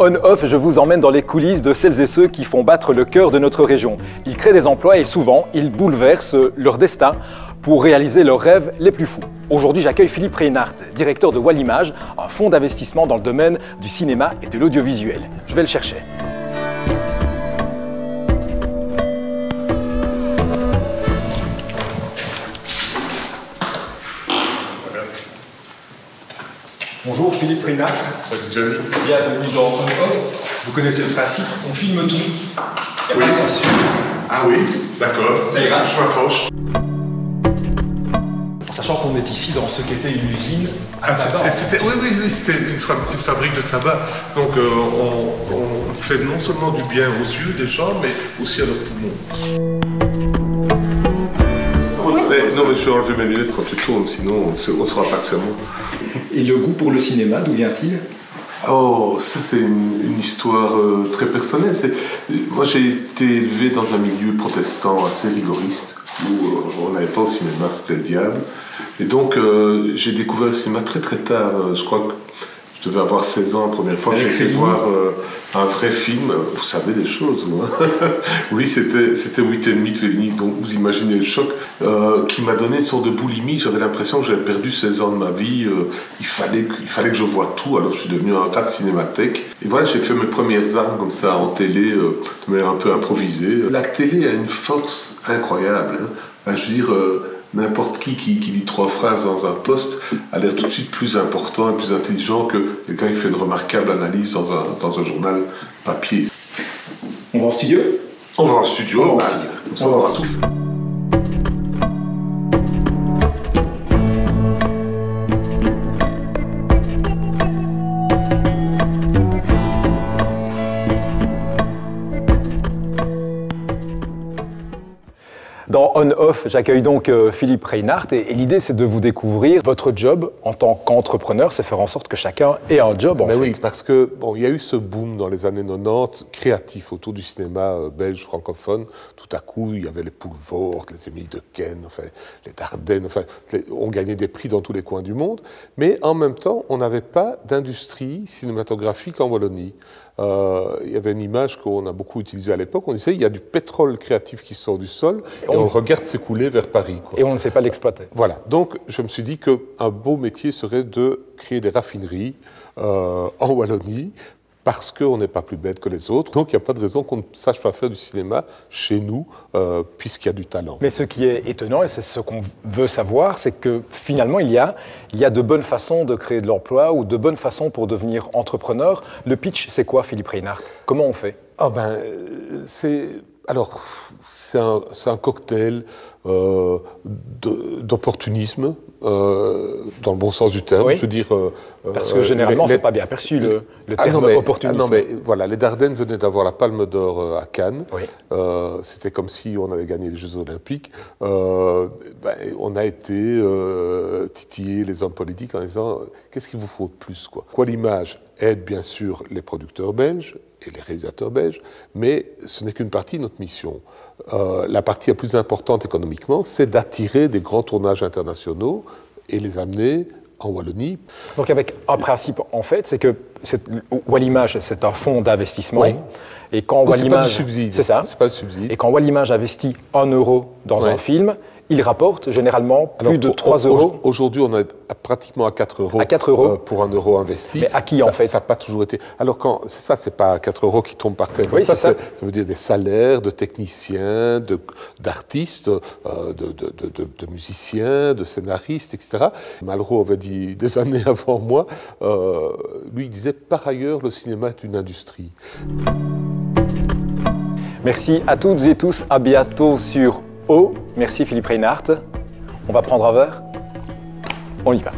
On-Off, je vous emmène dans les coulisses de celles et ceux qui font battre le cœur de notre région. Ils créent des emplois et souvent, ils bouleversent leur destin pour réaliser leurs rêves les plus fous. Aujourd'hui, j'accueille Philippe Reinhardt, directeur de Wallimage, un fonds d'investissement dans le domaine du cinéma et de l'audiovisuel. Je vais le chercher. Bonjour Philippe Reinhardt. Salut Johnny. Bienvenue dans On-Off. Vous connaissez le principe, on filme tout. Il n'y a pas de censure. Ah oui, d'accord. Ça ira. Je m'accroche. En sachant qu'on est ici dans ce qu'était une usine à tabac. Oui, c'était une fabrique de tabac. Donc on fait non seulement du bien aux yeux des gens, mais aussi à leurs poumons. Non, mais je vais enlever mes lunettes quand tu tournes, sinon on ne saura pas que c'est moi. Et le goût pour le cinéma, d'où vient-il? Oh, ça c'est une histoire très personnelle. Moi j'ai été élevé dans un milieu protestant assez rigoriste, où on n'allait pas au cinéma, c'était le diable. Et donc j'ai découvert le cinéma très très tard. Je crois que je devais avoir 16 ans la première fois que j'ai été voir un vrai film. Vous savez des choses, moi. Oui, c'était 8,5 de Fellini, donc vous imaginez le choc qui m'a donné une sorte de boulimie. J'avais l'impression que j'avais perdu 16 ans de ma vie. Il fallait que je voie tout, alors je suis devenu un rat de cinémathèque. Et voilà, j'ai fait mes premières armes comme ça en télé, de manière un peu improvisée. La télé a une force incroyable. Hein. Je veux dire... N'importe qui dit 3 phrases dans un poste a l'air tout de suite plus important et plus intelligent que quelqu'un qui fait une remarquable analyse dans un journal papier. On va en studio? On va en studio, comme ça on aura tout. Dans On-Off, j'accueille donc Philippe Reinhardt et l'idée c'est de vous découvrir. Votre job en tant qu'entrepreneur, c'est faire en sorte que chacun ait un job en fait. Oui, parce que il y a eu ce boom dans les années 90 créatif autour du cinéma belge francophone. Tout à coup, il y avait les Poules Vortes, les Émilie de Caen, enfin, les Dardennes, enfin, on gagnait des prix dans tous les coins du monde. Mais en même temps, on n'avait pas d'industrie cinématographique en Wallonie. Il y avait une image qu'on a beaucoup utilisée à l'époque, on disait il y a du pétrole créatif qui sort du sol et on le regarde s'écouler vers Paris. Quoi. Et on ne sait pas l'exploiter. Voilà, donc je me suis dit qu'un beau métier serait de créer des raffineries en Wallonie, parce qu'on n'est pas plus bête que les autres, donc il n'y a pas de raison qu'on ne sache pas faire du cinéma chez nous, puisqu'il y a du talent. Mais ce qui est étonnant, et c'est ce qu'on veut savoir, c'est que finalement il y a de bonnes façons de créer de l'emploi ou de bonnes façons pour devenir entrepreneur. Le pitch, c'est quoi, Philippe Reinhardt? Comment on fait? C'est un cocktail d'opportunisme, dans le bon sens du terme, oui. Je veux dire... Parce que généralement, c'est pas bien perçu, le terme opportunisme. Non, mais voilà, les Dardennes venaient d'avoir la Palme d'Or à Cannes. Oui. C'était comme si on avait gagné les Jeux Olympiques. On a été titiller les hommes politiques en disant qu'est-ce qu'il vous faut de plus, quoi. Wallimage aide bien sûr les producteurs belges et les réalisateurs belges, mais ce n'est qu'une partie de notre mission. La partie la plus importante économiquement, c'est d'attirer des grands tournages internationaux et les amener en Wallonie. Donc avec un principe en fait, c'est que Wallimage, c'est un fonds d'investissement. Oui. Et quand Wallimage, c'est pas du subside. C'est ça. C'est pas du subside. Et quand Wallimage investit 1 euro dans un film, il rapporte généralement plus de 3 euros. Aujourd'hui, on est pratiquement à 4 euros. À 4 euros pour 1 euro investi. Mais à qui en fait? Ça n'a pas toujours été. Alors c'est ça, c'est pas 4 euros qui tombent par terre. Oui, c'est ça. Ça veut dire des salaires de techniciens, d'artistes, de musiciens, de scénaristes, etc. Malraux avait dit des années avant moi, lui il disait par ailleurs le cinéma est une industrie. Merci à toutes et tous, à bientôt sur O. Merci Philippe Reinhardt. On va prendre un verre. On y va.